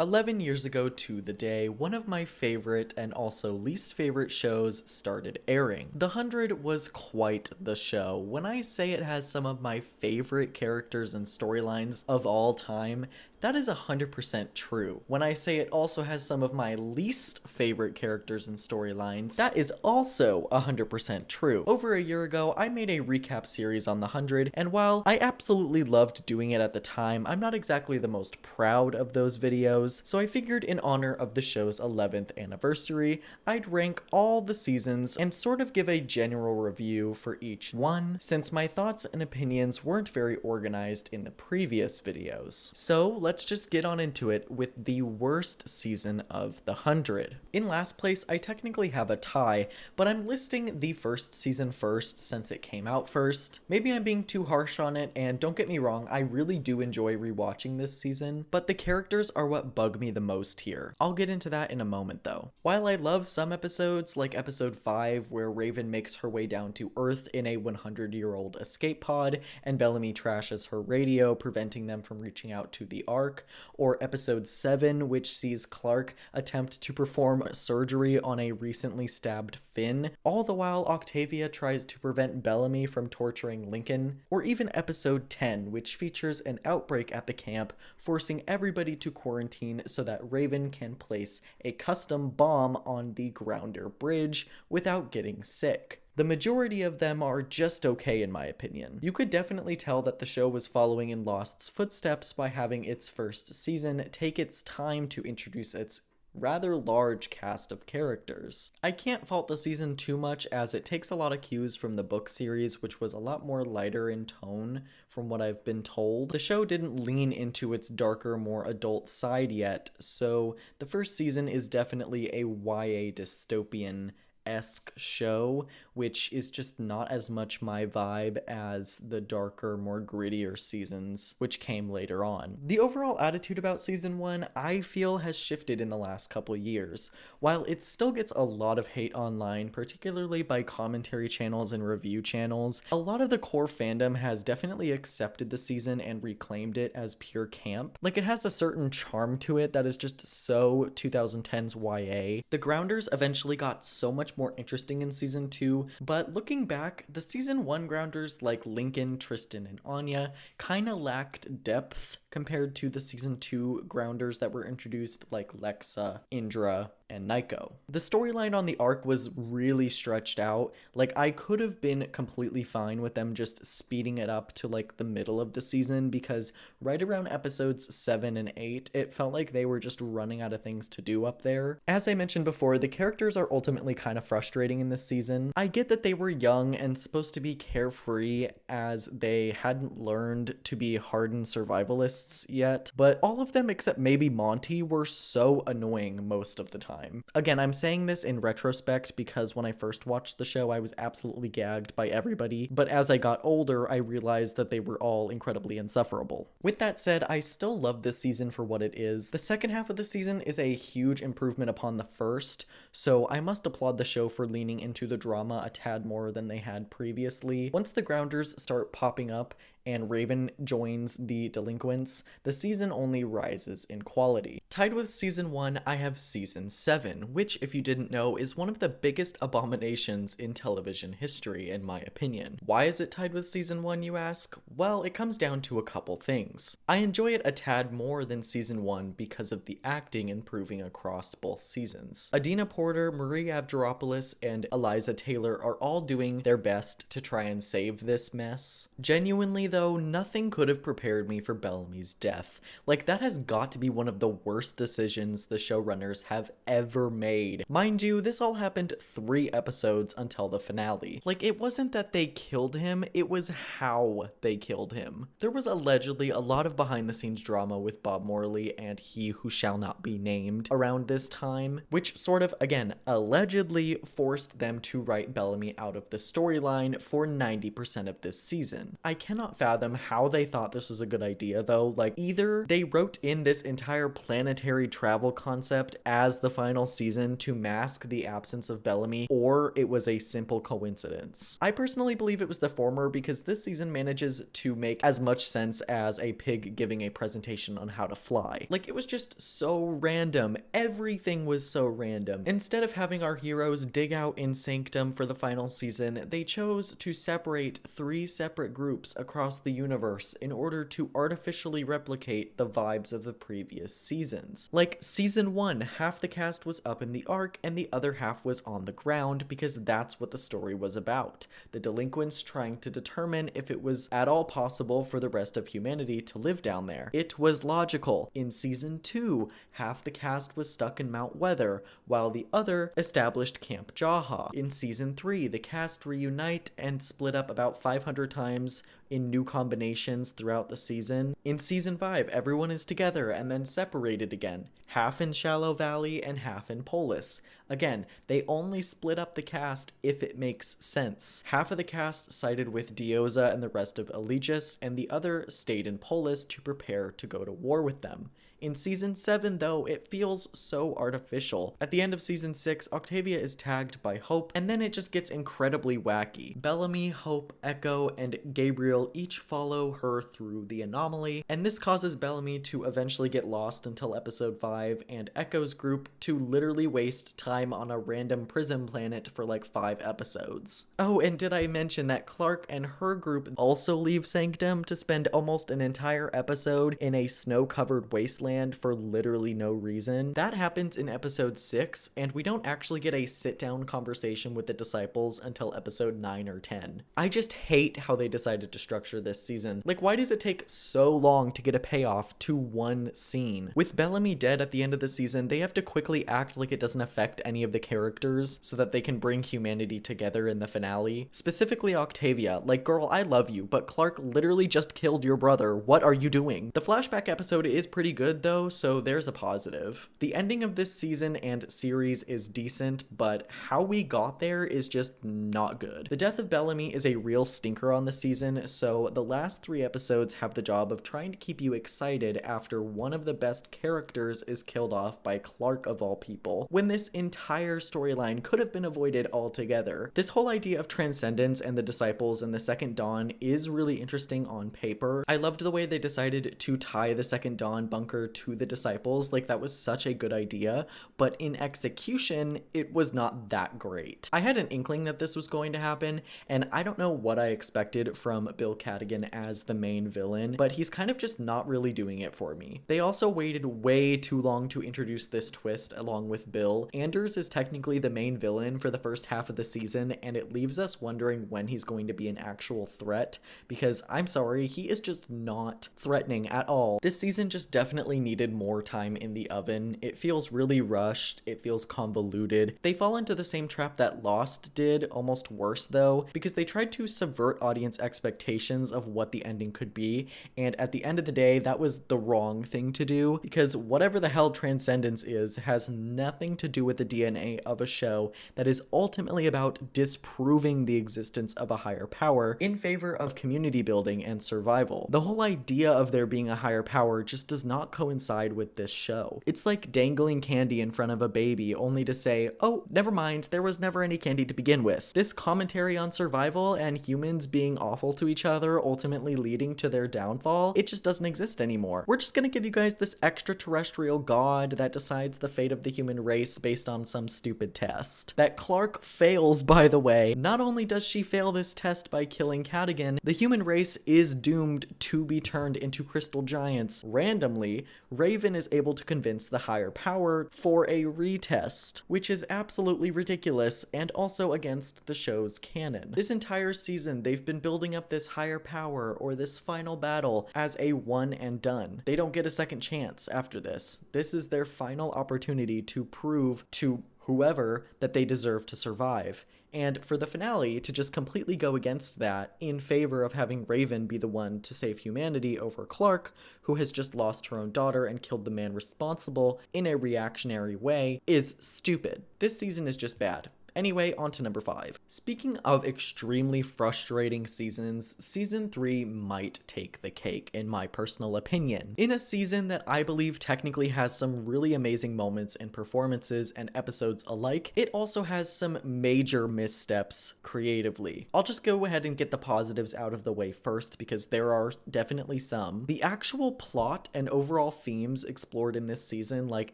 11 years ago to the day, one of my favorite and also least favorite shows started airing. The 100 was quite the show. When I say it has some of my favorite characters and storylines of all time, that is 100% true. When I say it also has some of my least favorite characters and storylines, that is also 100% true. Over a year ago, I made a recap series on the 100, and while I absolutely loved doing it at the time, I'm not exactly the most proud of those videos, so I figured in honor of the show's 11th anniversary, I'd rank all the seasons and sort of give a general review for each one, since my thoughts and opinions weren't very organized in the previous videos. So let's just get on into it with the worst season of the 100. In last place, I technically have a tie, but I'm listing the first season first since it came out first. Maybe I'm being too harsh on it, and don't get me wrong, I really do enjoy rewatching this season, but the characters are what bug me the most here. I'll get into that in a moment though. While I love some episodes, like episode 5 where Raven makes her way down to Earth in a 100-year-old escape pod, and Bellamy trashes her radio, preventing them from reaching out to the Ark, or episode 7, which sees Clark attempt to perform surgery on a recently stabbed Finn, all the while Octavia tries to prevent Bellamy from torturing Lincoln, or even episode 10, which features an outbreak at the camp, forcing everybody to quarantine so that Raven can place a custom bomb on the Grounder Bridge without getting sick. The majority of them are just okay in my opinion. You could definitely tell that the show was following in Lost's footsteps by having its first season take its time to introduce its rather large cast of characters. I can't fault the season too much as it takes a lot of cues from the book series, which was a lot more lighter in tone from what I've been told. The show didn't lean into its darker, more adult side yet, so the first season is definitely a YA dystopian-esque show, which is just not as much my vibe as the darker, more grittier seasons, which came later on. The overall attitude about season 1, I feel, has shifted in the last couple years. While it still gets a lot of hate online, particularly by commentary channels and review channels, a lot of the core fandom has definitely accepted the season and reclaimed it as pure camp. Like, it has a certain charm to it that is just so 2010s YA. The Grounders eventually got so much more interesting in season 2, but looking back, the season 1 Grounders like Lincoln, Tristan, and Anya kinda lacked depth compared to the season 2 Grounders that were introduced like Lexa, Indra, and Nico. The storyline on the arc was really stretched out. Like, I could have been completely fine with them just speeding it up to like the middle of the season, because right around episodes 7 and 8, it felt like they were just running out of things to do up there. As I mentioned before, the characters are ultimately kind of frustrating in this season. I get that they were young and supposed to be carefree as they hadn't learned to be hardened survivalists yet, but all of them except maybe Monty were so annoying most of the time. Again, I'm saying this in retrospect because when I first watched the show, I was absolutely gagged by everybody, but as I got older, I realized that they were all incredibly insufferable. With that said, I still love this season for what it is. The second half of the season is a huge improvement upon the first, so I must applaud the show for leaning into the drama a tad more than they had previously. Once the Grounders start popping up and Raven joins the delinquents, the season only rises in quality. Tied with season 1, I have season 7, which, if you didn't know, is one of the biggest abominations in television history, in my opinion. Why is it tied with season 1, you ask? Well, it comes down to a couple things. I enjoy it a tad more than season 1 because of the acting improving across both seasons. Adina Porter, Marie Avgeropoulos, and Eliza Taylor are all doing their best to try and save this mess. Genuinely, though, nothing could have prepared me for Bellamy's death. Like, that has got to be one of the worst decisions the showrunners have ever made. Mind you, this all happened 3 episodes until the finale. Like, it wasn't that they killed him, it was how they killed him. There was allegedly a lot of behind-the-scenes drama with Bob Morley and He Who Shall Not Be Named around this time, which sort of, again, allegedly forced them to write Bellamy out of the storyline for 90% of this season. I cannot fathom fathom how they thought this was a good idea, though. Like, either they wrote in this entire planetary travel concept as the final season to mask the absence of Bellamy, or it was a simple coincidence. I personally believe it was the former, because this season manages to make as much sense as a pig giving a presentation on how to fly. Like, it was just so random. Everything was so random. Instead of having our heroes dig out in Sanctum for the final season, they chose to separate 3 separate groups across the universe in order to artificially replicate the vibes of the previous seasons. Like, season 1, half the cast was up in the Ark and the other half was on the ground, because that's what the story was about. The delinquents trying to determine if it was at all possible for the rest of humanity to live down there. It was logical. In season 2, half the cast was stuck in Mount Weather, while the other established Camp Jaha. In season 3, the cast reunite and split up about 500 times in new combinations throughout the season. In season 5, everyone is together and then separated again, half in Shallow Valley and half in Polis. Again, they only split up the cast if it makes sense. Half of the cast sided with Dioza and the rest of Elegius, and the other stayed in Polis to prepare to go to war with them. In season 7, though, it feels so artificial. At the end of season 6, Octavia is tagged by Hope, and then it just gets incredibly wacky. Bellamy, Hope, Echo, and Gabriel each follow her through the anomaly, and this causes Bellamy to eventually get lost until episode 5, and Echo's group to literally waste time on a random prison planet for like 5 episodes. Oh, and did I mention that Clark and her group also leave Sanctum to spend almost an entire episode in a snow-covered wasteland for literally no reason? That happens in episode 6, and we don't actually get a sit-down conversation with the disciples until episode 9 or 10. I just hate how they decided to structure this season. Like, why does it take so long to get a payoff to one scene? With Bellamy dead at the end of the season, they have to quickly act like it doesn't affect any of the characters so that they can bring humanity together in the finale. Specifically Octavia. Like, girl, I love you, but Clark literally just killed your brother. What are you doing? The flashback episode is pretty good though, so there's a positive. The ending of this season and series is decent, but how we got there is just not good. The death of Bellamy is a real stinker on the season, so the last 3 episodes have the job of trying to keep you excited after one of the best characters is killed off by Clark of all people, when this entire storyline could have been avoided altogether. This whole idea of transcendence and the disciples in the Second Dawn is really interesting on paper. I loved the way they decided to tie the Second Dawn bunker to the disciples. Like, that was such a good idea, but in execution it was not that great. I had an inkling that this was going to happen, and I don't know what I expected from Bill Cadigan as the main villain, but he's kind of just not really doing it for me. They also waited way too long to introduce this twist along with Bill. Anders is technically the main villain for the first half of the season, and it leaves us wondering when he's going to be an actual threat, because I'm sorry, he is just not threatening at all. This season just definitely needed more time in the oven. It feels really rushed, it feels convoluted. They fall into the same trap that Lost did, almost worse though, because they tried to subvert audience expectations of what the ending could be, and at the end of the day, that was the wrong thing to do, because whatever the hell Transcendence is has nothing to do with the DNA of a show that is ultimately about disproving the existence of a higher power in favor of community building and survival. The whole idea of there being a higher power just does not coincide with this show. It's like dangling candy in front of a baby only to say, oh, never mind, there was never any candy to begin with. This commentary on survival and humans being awful to each other, ultimately leading to their downfall, it just doesn't exist anymore. We're just gonna give you guys this extraterrestrial god that decides the fate of the human race based on some stupid test. That Clark fails, by the way. Not only does she fail this test by killing Cadigan, the human race is doomed to be turned into crystal giants. Randomly, Raven is able to convince the higher power for a retest, which is absolutely ridiculous and also against the show's canon. This entire season, they've been building up this higher power or this final battle as a one and done. They don't get a second chance after this. This is their final opportunity to prove to whoever that they deserve to survive. And for the finale to just completely go against that in favor of having Raven be the one to save humanity over Clark, who has just lost her own daughter and killed the man responsible in a reactionary way, is stupid. This season is just bad. Anyway, on to number 5. Speaking of extremely frustrating seasons, season 3 might take the cake in my personal opinion. In a season that I believe technically has some really amazing moments and performances and episodes alike, it also has some major missteps creatively. I'll just go ahead and get the positives out of the way first because there are definitely some. The actual plot and overall themes explored in this season, like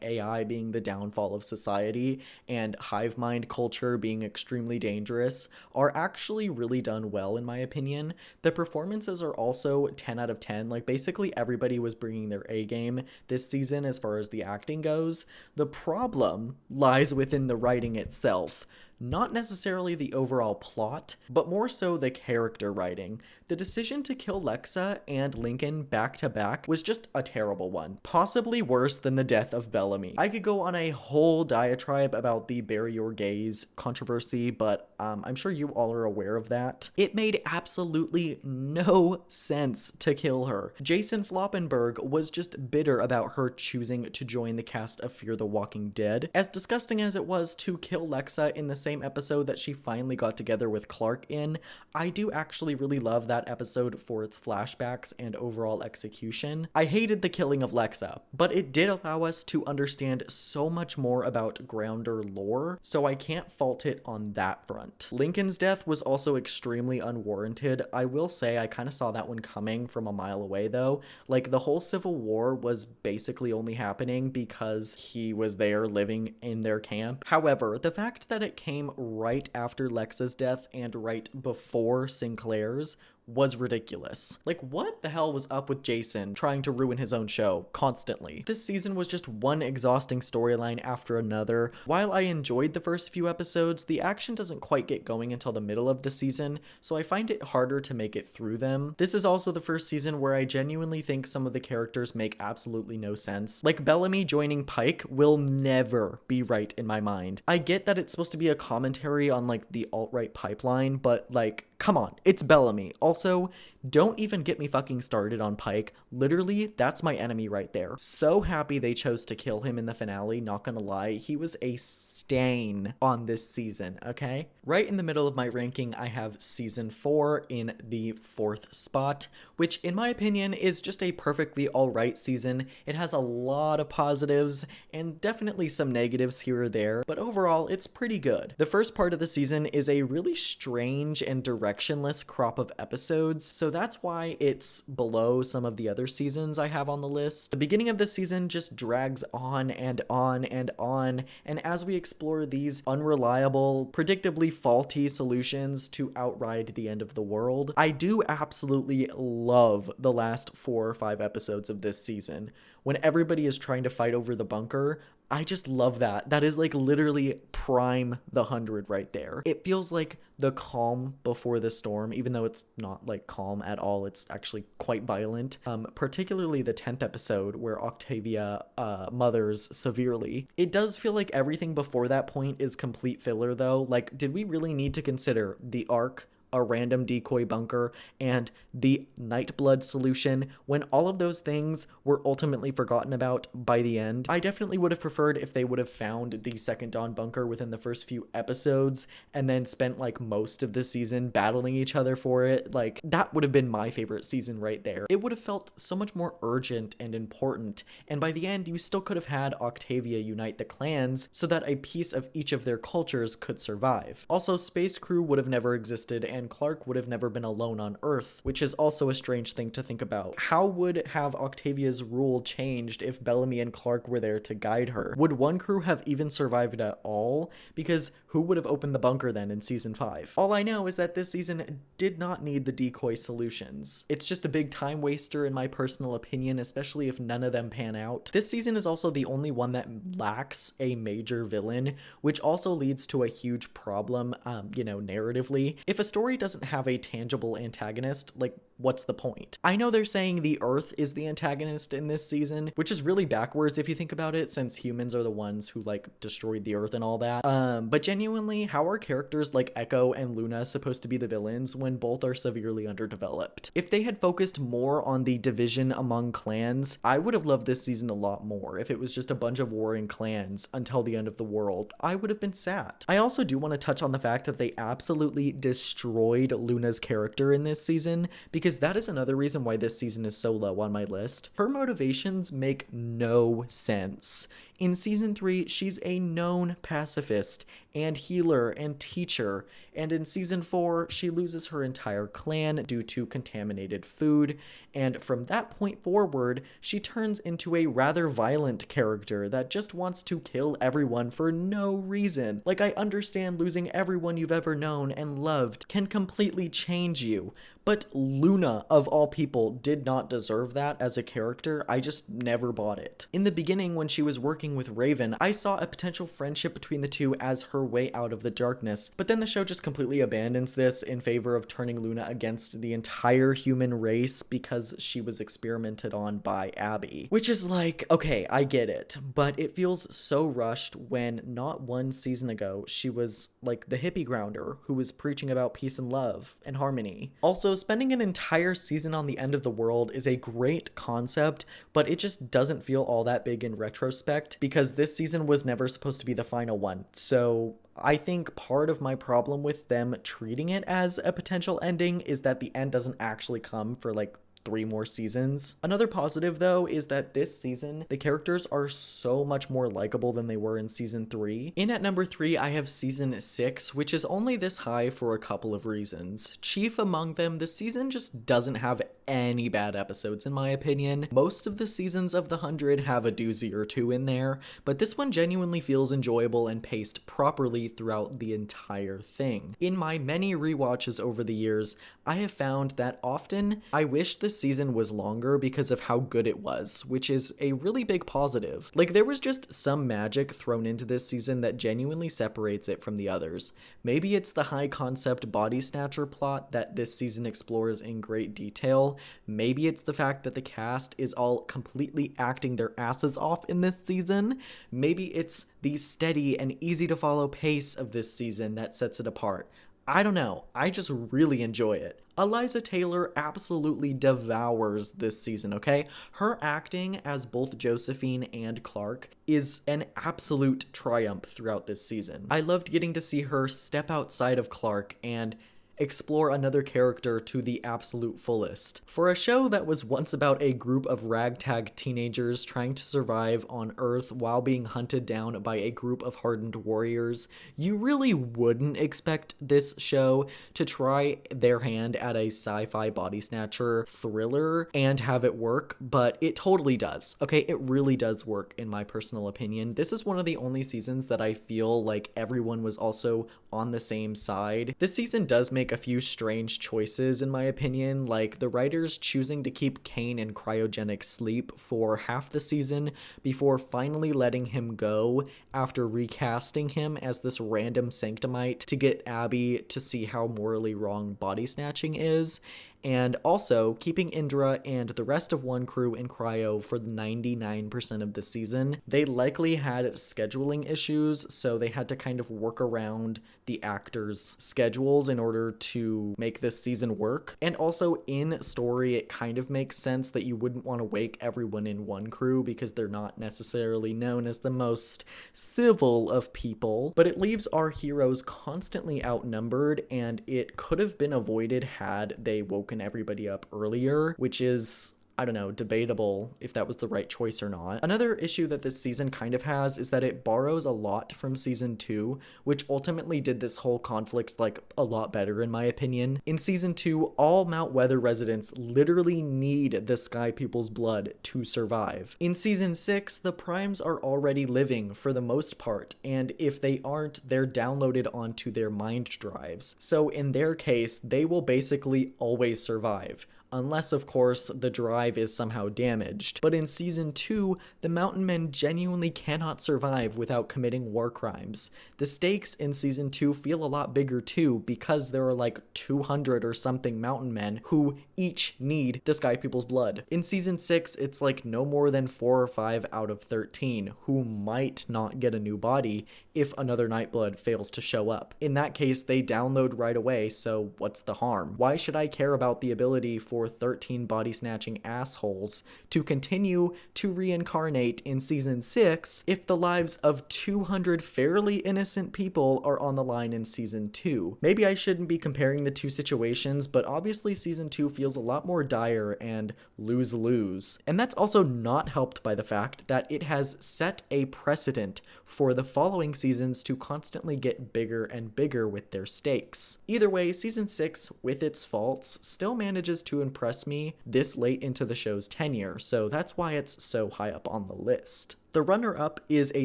AI being the downfall of society and hive mind culture being extremely dangerous, are actually really done well in my opinion. The performances are also 10 out of 10. Like basically everybody was bringing their A game this season as far as the acting goes. The problem lies within the writing itself. Not necessarily the overall plot, but more so the character writing. The decision to kill Lexa and Lincoln back to back was just a terrible one. Possibly worse than the death of Bellamy. I could go on a whole diatribe about the bury your gays controversy, but I'm sure you all are aware of that. It made absolutely no sense to kill her. Jason Floppenberg was just bitter about her choosing to join the cast of Fear the Walking Dead. As disgusting as it was to kill Lexa in the same episode that she finally got together with Clark in, I do actually really love that episode for its flashbacks and overall execution. I hated the killing of Lexa, but it did allow us to understand so much more about Grounder lore, so I can't fault it on that front. Lincoln's death was also extremely unwarranted. I will say I kind of saw that one coming from a mile away though. Like the whole Civil War was basically only happening because he was there living in their camp. However, the fact that it came right after Lexa's death and right before Sinclair's was ridiculous. Like, what the hell was up with Jason trying to ruin his own show constantly? This season was just one exhausting storyline after another. While I enjoyed the first few episodes, the action doesn't quite get going until the middle of the season, so I find it harder to make it through them. This is also the first season where I genuinely think some of the characters make absolutely no sense. Like, Bellamy joining Pike will never be right in my mind. I get that it's supposed to be a commentary on, like, the alt-right pipeline, but, like, come on, it's Bellamy. Also, don't even get me fucking started on Pike. Literally, that's my enemy right there. So happy they chose to kill him in the finale, not gonna lie. He was a stain on this season, okay? Right in the middle of my ranking, I have season 4 in the 4th spot, which in my opinion is just a perfectly alright season. It has a lot of positives and definitely some negatives here or there, but overall, it's pretty good. The first part of the season is a really strange and directionless crop of episodes, so that's why it's below some of the other seasons I have on the list. The beginning of the season just drags on and on and on, and as we explore these unreliable, predictably faulty solutions to outride the end of the world, I do absolutely love the last 4 or 5 episodes of this season. When everybody is trying to fight over the bunker, I just love that. That is like literally prime the 100 right there. It feels like the calm before the storm, even though it's not like calm at all. It's actually quite violent. Particularly the 10th episode where Octavia mothers severely. It does feel like everything before that point is complete filler though. Like, did we really need to consider the arc, a random decoy bunker, and the Nightblood solution when all of those things were ultimately forgotten about by the end? I definitely would have preferred if they would have found the Second Dawn bunker within the first few episodes and then spent like most of the season battling each other for it. Like, that would have been my favorite season right there. It would have felt so much more urgent and important, and by the end you still could have had Octavia unite the clans so that a piece of each of their cultures could survive. Also, Space Crew would have never existed, and Clark would have never been alone on Earth, which is also a strange thing to think about. How would have Octavia's rule changed if Bellamy and Clark were there to guide her? Would one crew have even survived at all? Because who would have opened the bunker then in season 5? All I know is that this season did not need the decoy solutions. It's just a big time waster in my personal opinion, especially if none of them pan out. This season is also the only one that lacks a major villain, which also leads to a huge problem, narratively. If a story doesn't have a tangible antagonist, like what's the point? I know they're saying the Earth is the antagonist in this season, which is really backwards if you think about it, since humans are the ones who like destroyed the Earth and all that. But genuinely, how are characters like Echo and Luna supposed to be the villains when both are severely underdeveloped? If they had focused more on the division among clans, I would have loved this season a lot more. If it was just a bunch of warring clans until the end of the world, I would have been sad. I also do want to touch on the fact that they absolutely destroyed Luna's character in this season, because that is another reason why this season is so low on my list. Her motivations make no sense. In season 3, she's a known pacifist and healer and teacher, and in season 4, she loses her entire clan due to contaminated food, and from that point forward, she turns into a rather violent character that just wants to kill everyone for no reason. Like, I understand losing everyone you've ever known and loved can completely change you, but Luna, of all people, did not deserve that as a character. I just never bought it. In the beginning, when she was working with Raven, I saw a potential friendship between the two as her way out of the darkness, but then the show just completely abandons this in favor of turning Luna against the entire human race because she was experimented on by Abby. Which is like, okay, I get it, but it feels so rushed when not one season ago she was like the hippie grounder who was preaching about peace and love and harmony. Also, spending an entire season on the end of the world is a great concept, but it just doesn't feel all that big in retrospect because this season was never supposed to be the final one. So I think part of my problem with them treating it as a potential ending is that the end doesn't actually come for like 3 more seasons. Another positive though is that this season the characters are so much more likable than they were in season 3. In at number 3 I have season 6, which is only this high for a couple of reasons. Chief among them, the season just doesn't have any bad episodes in my opinion. Most of the seasons of the 100 have a doozy or two in there, but this one genuinely feels enjoyable and paced properly throughout the entire thing. In my many rewatches over the years, I have found that often I wish this season was longer because of how good it was, which is a really big positive. Like, there was just some magic thrown into this season that genuinely separates it from the others. Maybe it's the high concept body snatcher plot that this season explores in great detail. Maybe it's the fact that the cast is all completely acting their asses off in this season. Maybe it's the steady and easy to follow pace of this season that sets it apart. I don't know, I just really enjoy it. Eliza Taylor absolutely devours this season, okay? Her acting as both Josephine and Clark is an absolute triumph throughout this season. I loved getting to see her step outside of Clark and explore another character to the absolute fullest. For a show that was once about a group of ragtag teenagers trying to survive on Earth while being hunted down by a group of hardened warriors, you really wouldn't expect this show to try their hand at a sci-fi body snatcher thriller and have it work, but it totally does. Okay, it really does work in my personal opinion. This is one of the only seasons that I feel like everyone was also on the same side. This season does make a few strange choices in my opinion, like the writers choosing to keep Kane in cryogenic sleep for half the season before finally letting him go after recasting him as this random sanctimite to get Abby to see how morally wrong body snatching is, and also keeping Indra and the rest of One Crew in cryo for 99% of the season. They likely had scheduling issues, so they had to kind of work around the actors' schedules in order to make this season work. And also in story, it kind of makes sense that you wouldn't want to wake everyone in One Crew because they're not necessarily known as the most civil of people, but it leaves our heroes constantly outnumbered, and it could have been avoided had they woken everybody up earlier, which is, I don't know, debatable if that was the right choice or not. Another issue that this season kind of has is that it borrows a lot from season 2, which ultimately did this whole conflict like a lot better in my opinion. In season 2, all Mount Weather residents literally need the Sky People's blood to survive. In season 6, the Primes are already living for the most part, and if they aren't, they're downloaded onto their mind drives. So in their case, they will basically always survive, unless of course the drive is somehow damaged. But in season 2, the mountain men genuinely cannot survive without committing war crimes. The stakes in season 2 feel a lot bigger too, because there are like 200 or something mountain men who each need the Sky People's blood. In season 6, it's like no more than 4 or 5 out of 13 who might not get a new body if another Nightblood fails to show up. In that case, they download right away, so what's the harm? Why should I care about the ability for 13 body-snatching assholes to continue to reincarnate in season 6 if the lives of 200 fairly innocent people are on the line in season 2? Maybe I shouldn't be comparing the two situations, but obviously season 2 feels a lot more dire and lose-lose. And that's also not helped by the fact that it has set a precedent for the following seasons to constantly get bigger and bigger with their stakes. Either way, season 6, with its faults, still manages to impress me this late into the show's tenure, so that's why it's so high up on the list. The runner-up is a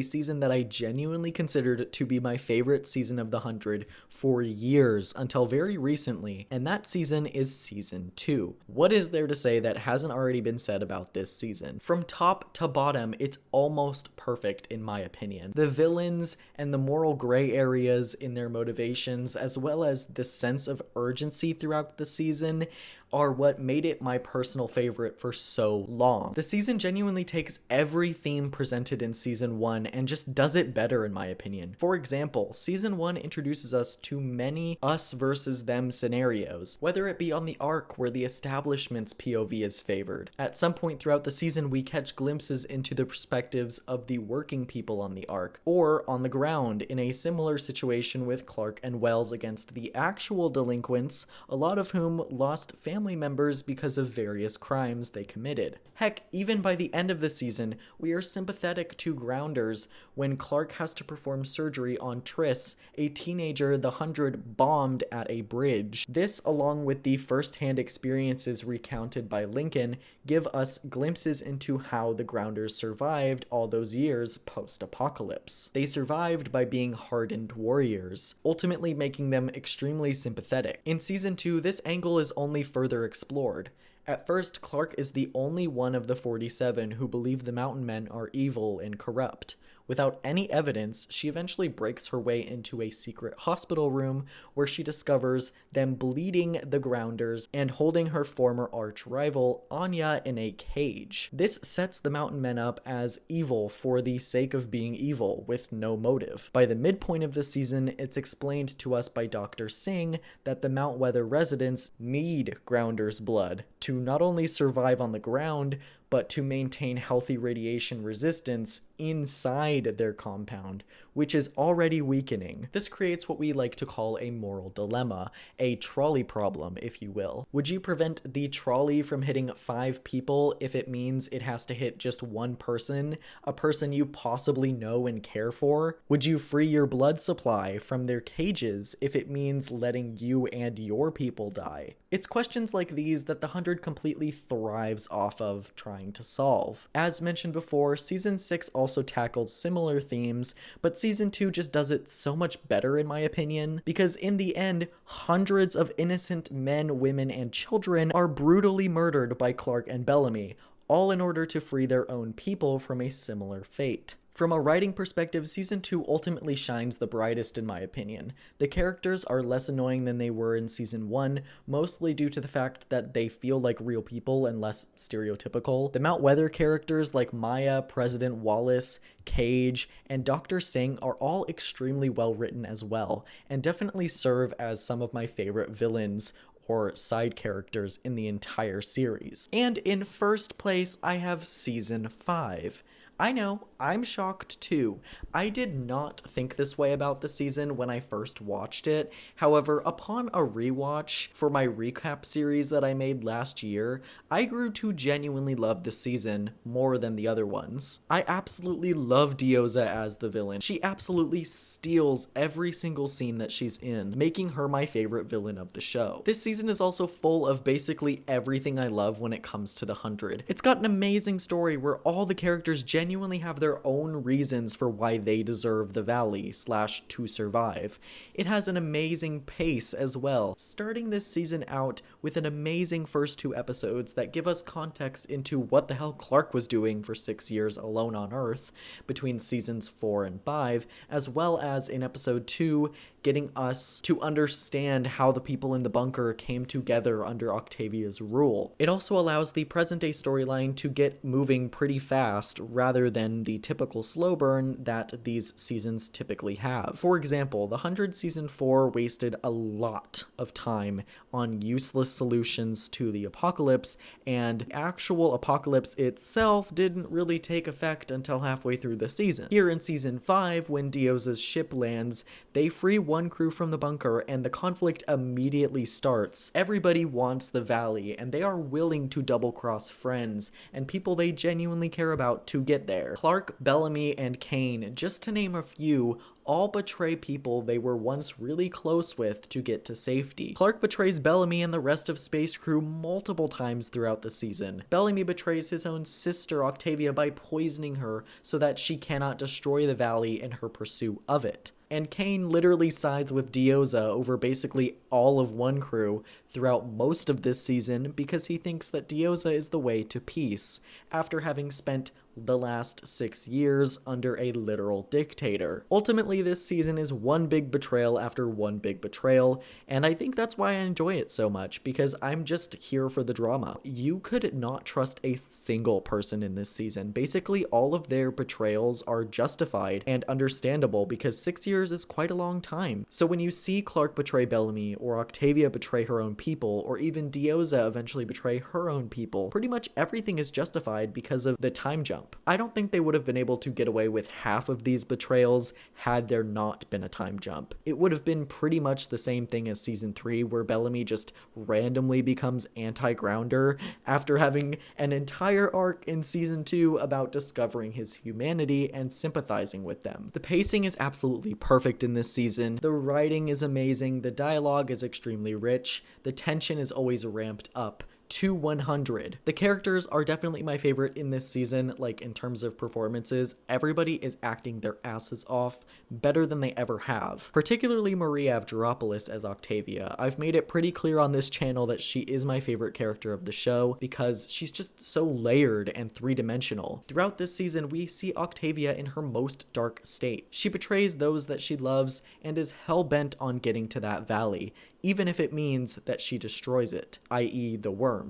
season that I genuinely considered to be my favorite season of the 100 for years, until very recently, and that season is season 2. What is there to say that hasn't already been said about this season? From top to bottom, it's almost perfect in my opinion. The villains and the moral gray areas in their motivations, as well as the sense of urgency throughout the season, are what made it my personal favorite for so long. The season genuinely takes every theme presented in season 1 and just does it better in my opinion. For example, season 1 introduces us to many us versus them scenarios, whether it be on the Ark where the establishment's POV is favored. At some point throughout the season, we catch glimpses into the perspectives of the working people on the Ark, or on the ground in a similar situation with Clark and Wells against the actual delinquents, a lot of whom lost family members because of various crimes they committed. Heck, even by the end of the season, we are sympathetic to Grounders when Clark has to perform surgery on Triss, a teenager the 100 bombed at a bridge. This, along with the first-hand experiences recounted by Lincoln, give us glimpses into how the Grounders survived all those years post-apocalypse. They survived by being hardened warriors, ultimately making them extremely sympathetic. In season 2, this angle is only further explored. At first, Clark is the only one of the 47 who believe the Mountain Men are evil and corrupt. Without any evidence, she eventually breaks her way into a secret hospital room where she discovers them bleeding the Grounders and holding her former arch-rival, Anya, in a cage. This sets the Mountain Men up as evil for the sake of being evil, with no motive. By the midpoint of the season, it's explained to us by Dr. Singh that the Mount Weather residents need Grounders' blood to not only survive on the ground, but to maintain healthy radiation resistance inside their compound, which is already weakening. This creates what we like to call a moral dilemma, a trolley problem, if you will. Would you prevent the trolley from hitting 5 people if it means it has to hit just one person, a person you possibly know and care for? Would you free your blood supply from their cages if it means letting you and your people die? It's questions like these that the 100 completely thrives off of trying to solve. As mentioned before, season 6 also tackles similar themes, but season 2 just does it so much better in my opinion, because in the end, hundreds of innocent men, women, and children are brutally murdered by Clark and Bellamy, all in order to free their own people from a similar fate. From a writing perspective, season 2 ultimately shines the brightest in my opinion. The characters are less annoying than they were in season 1, mostly due to the fact that they feel like real people and less stereotypical. The Mount Weather characters like Maya, President Wallace, Cage, and Dr. Singh are all extremely well written as well, and definitely serve as some of my favorite villains or side characters in the entire series. And in first place, I have season 5. I know, I'm shocked too. I did not think this way about the season when I first watched it. However, upon a rewatch for my recap series that I made last year, I grew to genuinely love the season more than the other ones. I absolutely love Dioza as the villain. She absolutely steals every single scene that she's in, making her my favorite villain of the show. This season is also full of basically everything I love when it comes to the 100. It's got an amazing story where all the characters genuinely genuinely have their own reasons for why they deserve the valley / to survive. It has an amazing pace as well, starting this season out with an amazing first 2 episodes that give us context into what the hell Clark was doing for 6 years alone on Earth between seasons 4 and 5, as well as in episode 2, getting us to understand how the people in the bunker came together under Octavia's rule. It also allows the present-day storyline to get moving pretty fast rather than the typical slow burn that these seasons typically have. For example, The 100 season 4 wasted a lot of time on useless solutions to the apocalypse, and the actual apocalypse itself didn't really take effect until halfway through the season. Here in season 5, when Diosa's ship lands, they free one crew from the bunker and the conflict immediately starts. Everybody wants the valley, and they are willing to double-cross friends and people they genuinely care about to get there. Clark, Bellamy, and Kane, just to name a few, all betray people they were once really close with to get to safety. Clark betrays Bellamy and the rest of Space Crew multiple times throughout the season. Bellamy betrays his own sister Octavia by poisoning her so that she cannot destroy the valley in her pursuit of it. And Kane literally sides with Diosa over basically all of one crew throughout most of this season because he thinks that Diosa is the way to peace, after having spent the last 6 years under a literal dictator. Ultimately, this season is one big betrayal after one big betrayal, and I think that's why I enjoy it so much, because I'm just here for the drama. You could not trust a single person in this season. Basically, all of their betrayals are justified and understandable because 6 years is quite a long time. So when you see Clark betray Bellamy, or Octavia betray her own people, or even Diosa eventually betray her own people, pretty much everything is justified because of the time jump. I don't think they would have been able to get away with half of these betrayals had there not been a time jump. It would have been pretty much the same thing as season 3, where Bellamy just randomly becomes anti-grounder after having an entire arc in season 2 about discovering his humanity and sympathizing with them. The pacing is absolutely perfect in this season. The writing is amazing. The dialogue is extremely rich. The tension is always ramped up to 100. The characters are definitely my favorite in this season, like in terms of performances. Everybody is acting their asses off better than they ever have. Particularly Maria Avgeropoulos as Octavia. I've made it pretty clear on this channel that she is my favorite character of the show because she's just so layered and three-dimensional. Throughout this season, we see Octavia in her most dark state. She betrays those that she loves and is hell-bent on getting to that valley, even if it means that she destroys it, i.e. the worms.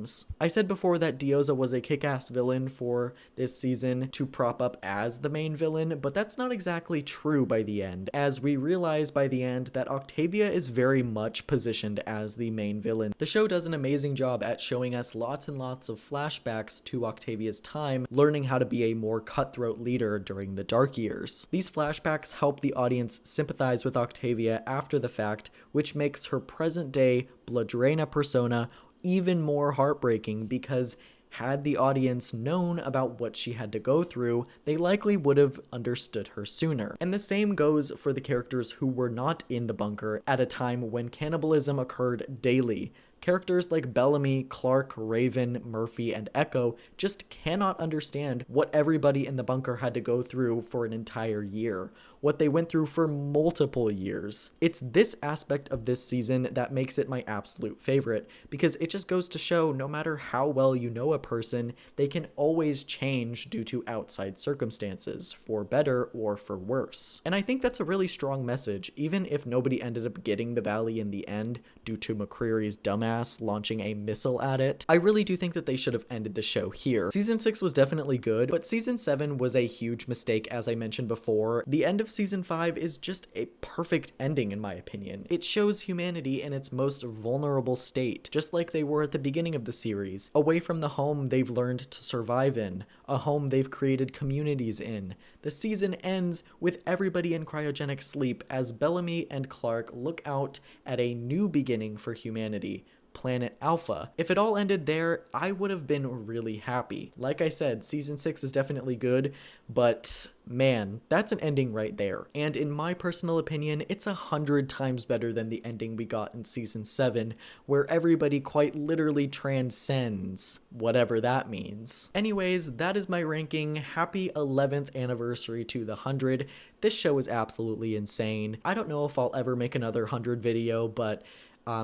I said before that Diosa was a kick-ass villain for this season to prop up as the main villain, but that's not exactly true by the end, as we realize by the end that Octavia is very much positioned as the main villain. The show does an amazing job at showing us lots and lots of flashbacks to Octavia's time, learning how to be a more cutthroat leader during the dark years. These flashbacks help the audience sympathize with Octavia after the fact, which makes her present-day Bladrena persona even more heartbreaking because had the audience known about what she had to go through, they likely would have understood her sooner. And the same goes for the characters who were not in the bunker at a time when cannibalism occurred daily. Characters like Bellamy, Clark, Raven, Murphy, and Echo just cannot understand what everybody in the bunker had to go through for an entire year, what they went through for multiple years. It's this aspect of this season that makes it my absolute favorite, because it just goes to show no matter how well you know a person, they can always change due to outside circumstances, for better or for worse. And I think that's a really strong message, even if nobody ended up getting the valley in the end due to McCreary's dumbass launching a missile at it. I really do think that they should have ended the show here. Season 6 was definitely good, but season 7 was a huge mistake, as I mentioned before. The end of season 5 is just a perfect ending in my opinion. It shows humanity in its most vulnerable state, just like they were at the beginning of the series, away from the home they've learned to survive in, a home they've created communities in. The season ends with everybody in cryogenic sleep as Bellamy and Clark look out at a new beginning for humanity, Planet Alpha. If it all ended there, I would have been really happy. Like I said, season 6 is definitely good, but man, that's an ending right there. And in my personal opinion, it's 100 times better than the ending we got in season 7, where everybody quite literally transcends, whatever that means. Anyways, that is my ranking. Happy 11th anniversary to the 100. This show is absolutely insane. I don't know if I'll ever make another 100 video, but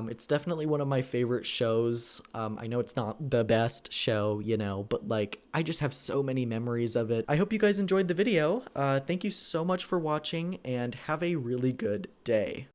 it's definitely one of my favorite shows. I know it's not the best show, you know, but like, I just have so many memories of it. I hope you guys enjoyed the video. Thank you so much for watching, and have a really good day.